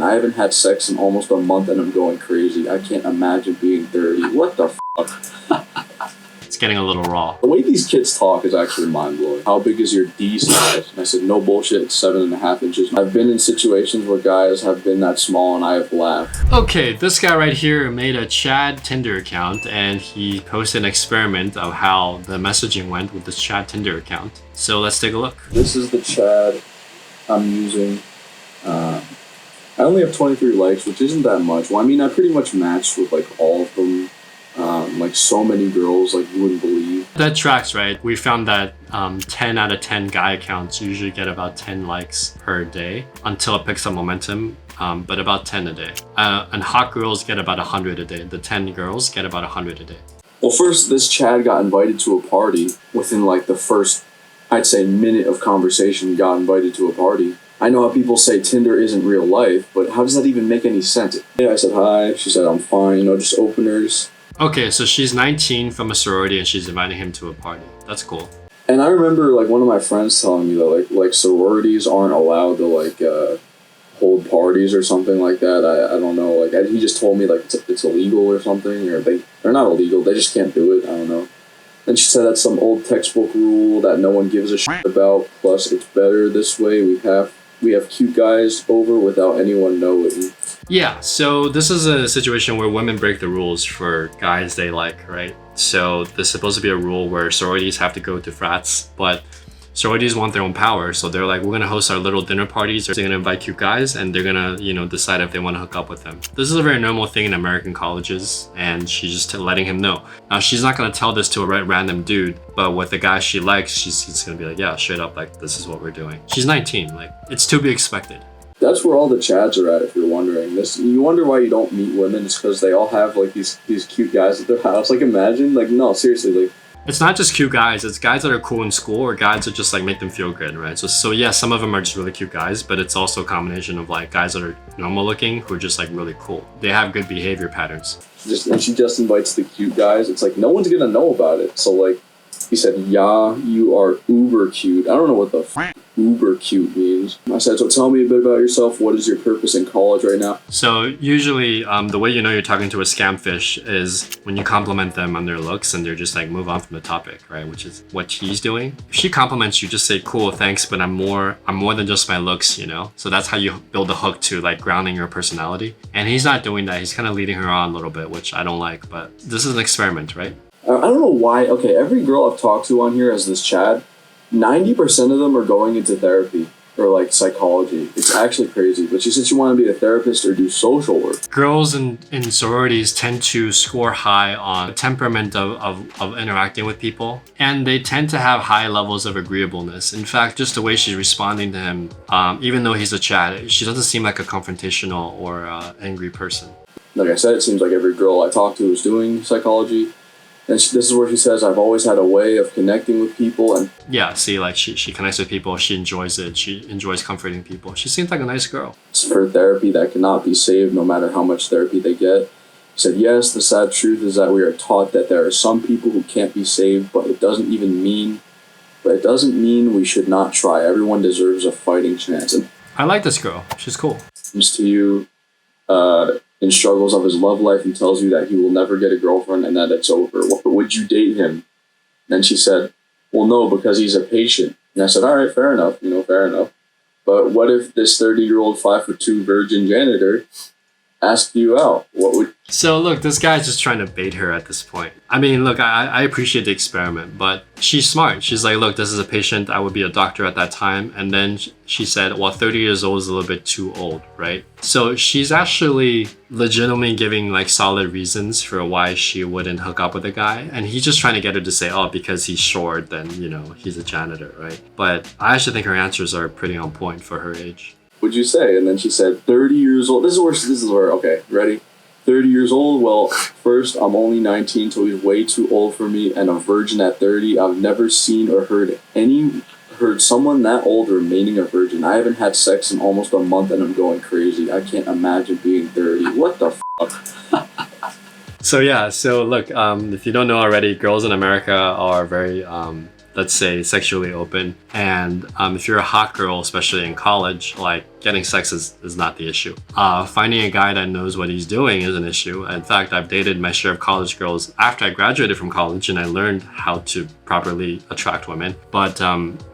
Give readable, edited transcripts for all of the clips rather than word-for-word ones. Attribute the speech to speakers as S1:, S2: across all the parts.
S1: virgin. I haven't had sex in almost a month and I'm going crazy. I can't imagine being 30. What the fuck?
S2: It's getting a little raw.
S1: The way these kids talk is actually mind-blowing. How big is your D size? And I said, no bullshit, it's 7.5 inches. I've been in situations where guys have been that small and I have laughed.
S2: Okay, this guy right here made a Chad Tinder account and he posted an experiment of how the messaging went with this Chad Tinder account. So let's take a look.
S1: This is the Chad I'm using. I only have 23 likes, which isn't that much. Well, I mean, I pretty much matched with like all of them. Like so many girls, like you wouldn't believe.
S2: That tracks, right? We found that 10 out of 10 guy accounts usually get about 10 likes per day until it picks up momentum, but about 10 a day. And hot girls get about 100 a day. The 10 girls get about 100 a day.
S1: Well, first, this Chad got invited to a party within like the first, I'd say, minute of conversation, got invited to a party. I know how people say Tinder isn't real life, but how does that even make any sense? Yeah, I said hi. She said, I'm fine, you know, just openers.
S2: Okay, so she's 19 from a sorority and she's inviting him to a party. That's cool.
S1: And I remember like one of my friends telling me that like sororities aren't allowed to like hold parties or something like that. I don't know. Like he just told me like it's illegal or something, or they're not illegal. They just can't do it. I don't know. And she said that's some old textbook rule that no one gives a shit about. Plus, it's better this way. We have cute guys over without anyone knowing.
S2: Yeah, so this is a situation where women break the rules for guys they like, right? So there's supposed to be a rule where sororities have to go to frats, but sororities want their own power. So they're like, we're going to host our little dinner parties. They're going to invite cute guys and they're going to, you know, decide if they want to hook up with them. This is a very normal thing in American colleges and she's just letting him know. Now, she's not going to tell this to a random dude, but with the guy she likes, she's going to be like, yeah, straight up, like, this is what we're doing. She's 19, like, it's to be expected.
S1: That's where all the Chads are at, if you're wondering. You wonder why you don't meet women. It's because they all have like these cute guys at their house. Like imagine, like no, seriously, like
S2: it's not just cute guys. It's guys that are cool in school or guys that just like make them feel good, right? So yeah, some of them are just really cute guys, but it's also a combination of like guys that are normal looking who are just like really cool. They have good behavior patterns.
S1: And she just invites the cute guys. It's like no one's gonna know about it. So like he said, yeah, you are uber cute. I don't know what the uber cute means. I said, so tell me a bit about yourself. What is your purpose in college right now?
S2: So usually the way you know you're talking to a scam fish is when you compliment them on their looks and they're just like move on from the topic, right? Which is what he's doing. If she compliments you, just say, cool, thanks, but I'm more than just my looks, you know? So that's how you build a hook to like grounding your personality. And he's not doing that. He's kind of leading her on a little bit, which I don't like, but this is an experiment, right?
S1: I don't know why. Okay, every girl I've talked to on here has this Chad. 90% of them are going into therapy or like psychology. It's actually crazy. But she said she wanted to be a therapist or do social work.
S2: Girls in sororities tend to score high on the temperament of interacting with people. And they tend to have high levels of agreeableness. In fact, just the way she's responding to him, even though he's a Chad, she doesn't seem like a confrontational or angry person.
S1: Like I said, it seems like every girl I talked to is doing psychology. And this is where she says, I've always had a way of connecting with people. And
S2: yeah, see, like she connects with people. She enjoys it. She enjoys comforting people. She seems like a nice girl.
S1: It's for therapy that cannot be saved no matter how much therapy they get. She said, yes, the sad truth is that we are taught that there are some people who can't be saved, but it doesn't mean we should not try. Everyone deserves a fighting chance. And
S2: I like this girl. She's cool.
S1: Comes to you in struggles of his love life and tells you that he will never get a girlfriend and that it's over. Would you date him? And she said, well, no, because he's a patient. And I said, all right, fair enough, fair enough. But what if this 30-year-old 5'2" virgin janitor asked you out? What would...
S2: So look, this guy's just trying to bait her at this point. I mean, look, I appreciate the experiment, but she's smart. She's like, look, this is a patient. I would be a doctor at that time. And then she said, well, 30 years old is a little bit too old, right? So she's actually legitimately giving like solid reasons for why she wouldn't hook up with a guy. And he's just trying to get her to say, oh, because he's short, then, he's a janitor, right? But I actually think her answers are pretty on point for her age.
S1: Would you say? And then she said, 30 years old. This is where, okay, ready? 30 years old? Well, first, I'm only 19, so he's way too old for me, and a virgin at 30. I've never seen or heard someone that old remaining a virgin. I haven't had sex in almost a month, and I'm going crazy. I can't imagine being 30. What the fuck?
S2: So look, if you don't know already, girls in America are very let's say, sexually open. And if you're a hot girl, especially in college, like getting sex is not the issue. Finding a guy that knows what he's doing is an issue. In fact, I've dated my share of college girls after I graduated from college and I learned how to properly attract women. But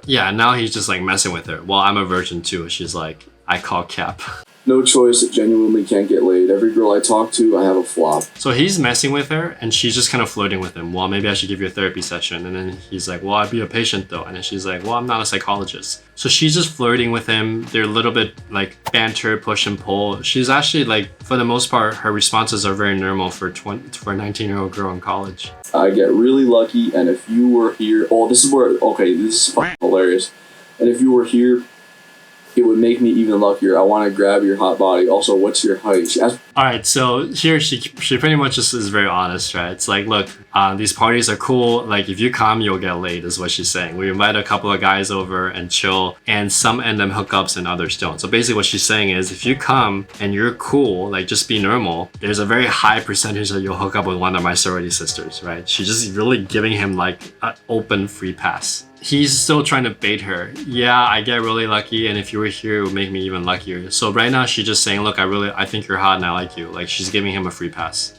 S2: yeah, now he's just like messing with her. Well, I'm a virgin too. She's like, I call cap.
S1: No choice, it genuinely can't get laid. Every girl I talk to, I have a flop.
S2: So he's messing with her and she's just kind of flirting with him. Well, maybe I should give you a therapy session. And then he's like, well, I'd be a patient though. And then she's like, well, I'm not a psychologist. So she's just flirting with him. They're a little bit like banter, push and pull. She's actually like, for the most part, her responses are very normal for a 19-year-old girl in college.
S1: I get really lucky, and if you were here, this is fucking hilarious. And if you were here, it would make me even luckier. I want to grab your hot body. Also, what's your height? She asked.
S2: All right, so here she pretty much just is very honest, right? It's like, look, these parties are cool. Like, if you come, you'll get laid, is what she's saying. We invite a couple of guys over and chill, and some end them hookups and others don't. So basically what she's saying is, if you come and you're cool, like just be normal, there's a very high percentage that you'll hook up with one of my sorority sisters, right? She's just really giving him like an open free pass. He's still trying to bait her. Yeah, I get really lucky, and if you were here, it would make me even luckier. So right now, she's just saying, look, I think you're hot and I like you. Like, she's giving him a free pass.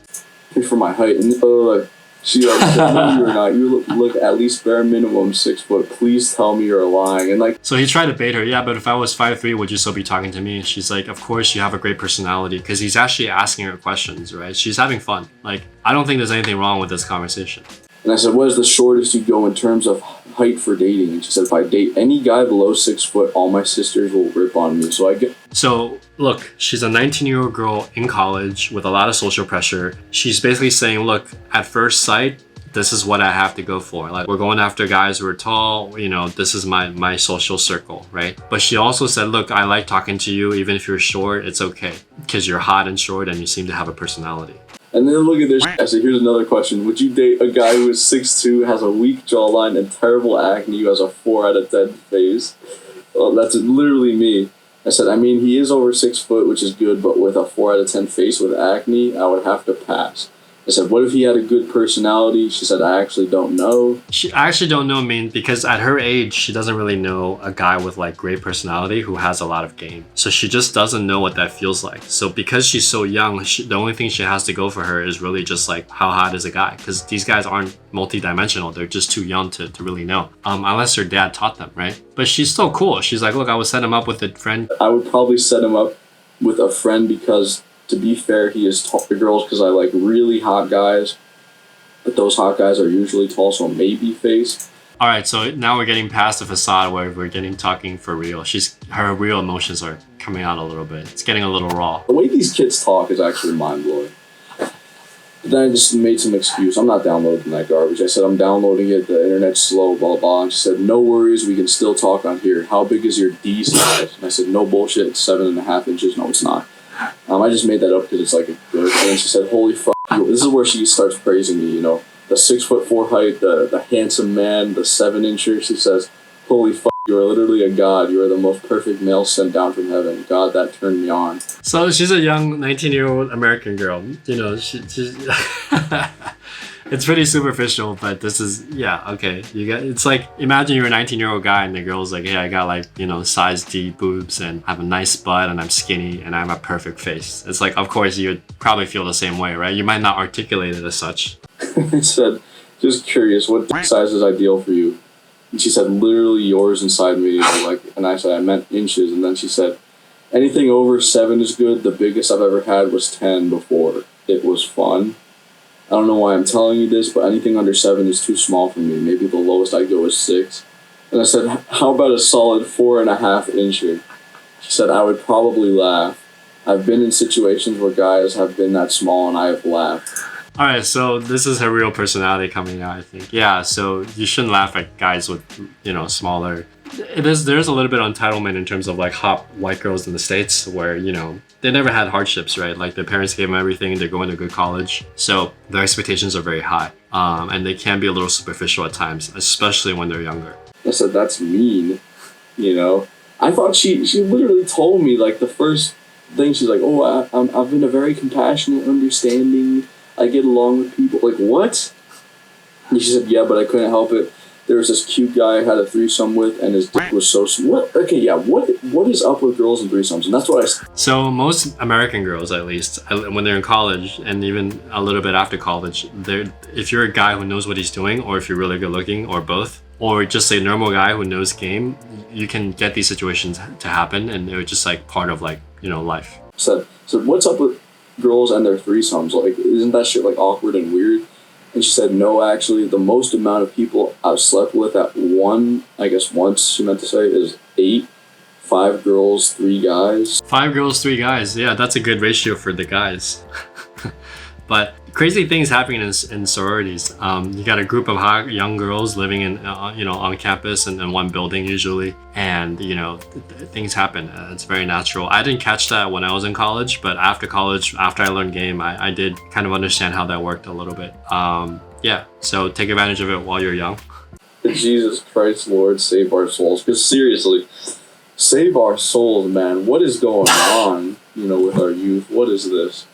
S1: For my height. And she said, no, you're not. You look at least bare minimum 6 foot. Please tell me you're lying. And like,
S2: so he tried to bait her. Yeah, but if I was 5'3", would you still be talking to me? She's like, of course, you have a great personality. Because he's actually asking her questions, right? She's having fun. Like, I don't think there's anything wrong with this conversation.
S1: And I said, what is the shortest you go in terms of height for dating? And she said, if I date any guy below 6 foot, all my sisters will rip on me. So
S2: look, she's a 19-year-old girl in college with a lot of social pressure. She's basically saying, look, at first sight, this is what I have to go for. Like, we're going after guys who are tall, you know, this is my social circle, right? But she also said, look, I like talking to you. Even if you're short, it's okay. Because you're hot and short and you seem to have a personality.
S1: And then look at this. I said, here's another question. Would you date a guy who is 6'2", has a weak jawline and terrible acne, who has a 4 out of 10 face? Well, that's literally me. I said, I mean, he is over 6 foot, which is good, but with a 4 out of 10 face with acne, I would have to pass. I said, what if he had a good personality? She said, I actually don't know.
S2: I actually don't know, because at her age, she doesn't really know a guy with like great personality who has a lot of game. So she just doesn't know what that feels like. So because she's so young, the only thing she has to go for her is really just like, how hot is a guy? Because these guys aren't multi-dimensional. They're just too young to really know. Unless her dad taught them, right? But she's still cool. She's like, look, I would set him up with a friend.
S1: I would probably set him up with a friend because, to be fair, he is tall to girls because I like really hot guys, but those hot guys are usually tall, so maybe face.
S2: All right, so now we're getting past the facade where we're talking for real. Her real emotions are coming out a little bit. It's getting a little raw.
S1: The way these kids talk is actually mind-blowing. But then I just made some excuse. I'm not downloading that garbage. I said, I'm downloading it, the internet's slow, blah, blah. And she said, no worries, we can still talk on here. How big is your D size? And I said, no bullshit, it's 7.5 inches. No, it's not. I just made that up because it's like a good thing. And she said, holy fuck. This is where she starts praising me, you know. The 6'4" height, the handsome man, the 7-incher. She says, holy fuck, you are literally a god. You are the most perfect male sent down from heaven. God, that turned me on.
S2: So she's a young 19-year-old American girl. You know, she's... It's pretty superficial, but this is, yeah, okay. It's like, imagine you're a 19-year-old guy and the girl's like, hey, I got like, you know, size D boobs and I have a nice butt and I'm skinny and I have a perfect face. It's like, of course, you would probably feel the same way, right? You might not articulate it as such.
S1: I said, just curious, what size is ideal for you? And she said, literally yours inside me. And I said, I meant inches. And then she said, anything over 7 is good. The biggest I've ever had was 10 before. It was fun. I don't know why I'm telling you this, but anything under 7 is too small for me. Maybe the lowest I'd go is 6. And I said, how about a solid 4.5 incher? She said, I would probably laugh. I've been in situations where guys have been that small and I have laughed.
S2: All right, so this is her real personality coming out, I think. Yeah, so you shouldn't laugh at guys with, you know, smaller. There's a little bit of entitlement in terms of like hot white girls in the States where, you know, they never had hardships, right? Like their parents gave them everything, they're going to a good college. So their expectations are very high. And they can be a little superficial at times, especially when they're younger.
S1: I said, that's mean, you know? I thought she literally told me, like, the first thing, she's like, oh, I've been a very compassionate, understanding, I get along with people. Like, what? And she said, yeah, but I couldn't help it. there was this cute guy I had a threesome with, and his dick was so what? Okay, yeah. What is up with girls and threesomes? And that's what
S2: So most American girls, at least, when they're in college and even a little bit after college, if you're a guy who knows what he's doing, or if you're really good looking, or both, or just a normal guy who knows game, you can get these situations to happen, and they're just like part of like, you know, life.
S1: So what's up with girls and their threesomes? Like, isn't that shit like awkward and weird? And she said, no, actually, the most amount of people I've slept with at once, she meant to say, is 8. 5 girls, 3 guys.
S2: 5 girls, 3 guys. Yeah, that's a good ratio for the guys. But crazy things happening in sororities. You got a group of hot young girls living in, on campus and in one building usually, and things happen. It's very natural. I didn't catch that when I was in college, but after college, after I learned game, I did kind of understand how that worked a little bit. Yeah, so take advantage of it while you're young.
S1: Jesus Christ, Lord, save our souls. Because seriously, save our souls, man. What is going on, with our youth? What is this?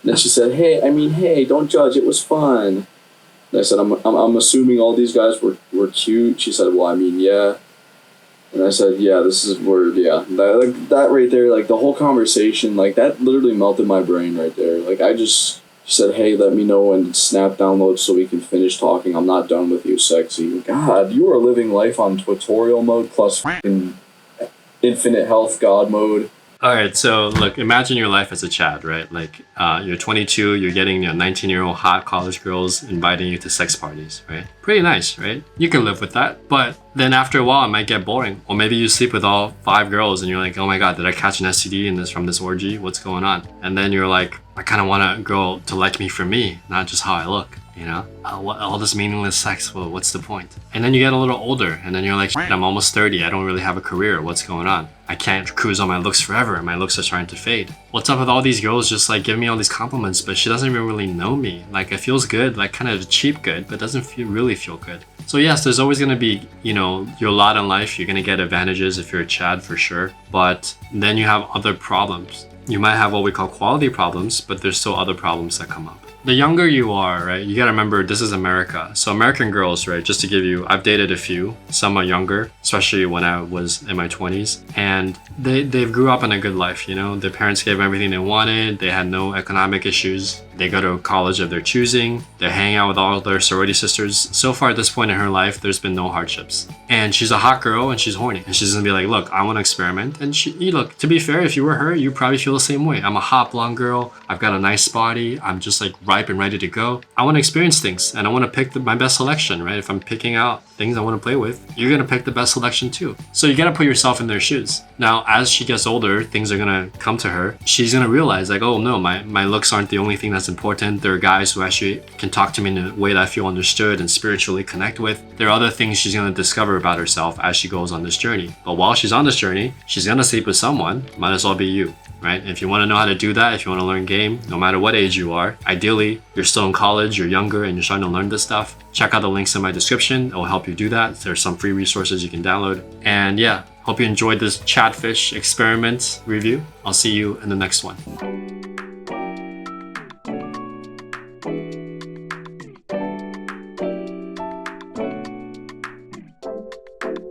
S1: Then she said, hey, don't judge. It was fun. And I said, I'm assuming all these guys were cute. She said, well, yeah. And I said, yeah, this is weird. Yeah, that right there, like the whole conversation, like that literally melted my brain right there. Like she said, hey, let me know when Snap downloads so we can finish talking. I'm not done with you, sexy. God, you are living life on tutorial mode plus infinite health god mode.
S2: All right, so look, imagine your life as a Chad, right? Like, you're 22, you're getting 19-year-old hot college girls inviting you to sex parties, right? Pretty nice, right? You can live with that, but then after a while, it might get boring. Or maybe you sleep with all 5 girls and you're like, oh my God, did I catch an STD from this orgy? What's going on? And then you're like, I kind of want a girl to like me for me, not just how I look. All this meaningless sex, well, what's the point? And then you get a little older and then you're like, I'm almost 30, I don't really have a career, what's going on? I can't cruise on my looks forever, my looks are starting to fade. What's up with all these girls just like giving me all these compliments, but she doesn't even really know me? Like, it feels good, like kind of cheap good, but doesn't really feel good. So yes, there's always gonna be, your lot in life, you're gonna get advantages if you're a Chad for sure, but then you have other problems. You might have what we call quality problems, but there's still other problems that come up. The younger you are, right, you gotta remember this is America. So American girls, right, just to give you, I've dated a few, some are younger, especially when I was in my 20s, and they grew up in a good life, Their parents gave them everything they wanted, they had no economic issues, they go to college of their choosing, they hang out with all their sorority sisters. So far at this point in her life, there's been no hardships. And she's a hot girl and she's horny. And she's gonna be like, look, I wanna experiment. And look, to be fair, if you were her, you probably feel the same way. I'm a hot blonde girl, I've got a nice body, I'm just like ripe and ready to go. I wanna experience things and I wanna pick my best selection, right? If I'm picking out things I wanna play with, you're gonna pick the best selection too. So you gotta put yourself in their shoes. Now, as she gets older, things are gonna come to her. She's gonna realize like, oh no, my looks aren't the only thing that's important. There are guys who actually can talk to me in a way that I feel understood and spiritually connect with. There are other things she's gonna discover about herself as she goes on this journey. But while she's on this journey, she's gonna sleep with someone. Might as well be you, right? If you wanna know how to do that, if you wanna learn game, no matter what age you are, ideally, you're still in college, you're younger, and you're starting to learn this stuff, check out the links in my description. It will help you do that. There's some free resources you can download. And yeah, hope you enjoyed this Chatfish experiment review. I'll see you in the next one.